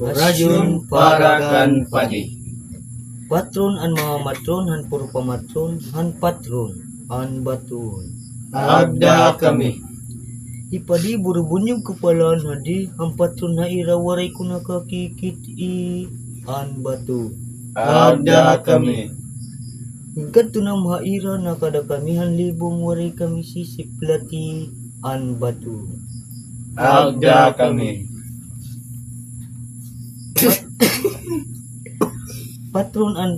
Orasyon para kan padi. Patron an mga matron han puro pamatron han patron an batun. Agda kami. Ipadi burubunyog kapalan hadi ang patron na irawaray ko nakakikit an batu. Agda kami. Hingkat to ng mahaira na kada kami han libong waray kami sisiplati an batu. Agda kami. Patron an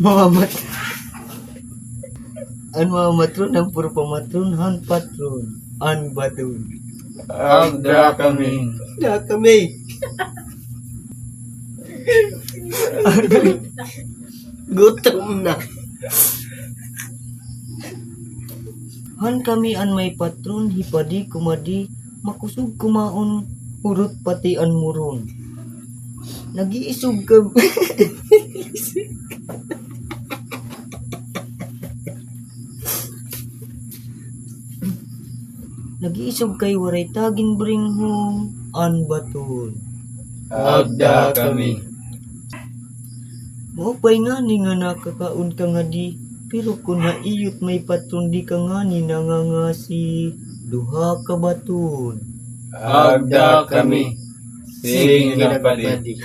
mga matron ang puro pamatron han patron an batun. Agda kami. Da kami. Gutom na. Han kami an may patron hipadi kumadi makusog kumaon urot pati an muron. Nag-iisog ka. Nag-iisog kay waray tagin bringhong an baton. Agda kami. Maupay nga ni nga nakakaon ka nga di, pero kung naiyot may patron di ka nga ni nangangasi duha ka baton. Agda kami. Sing na padi.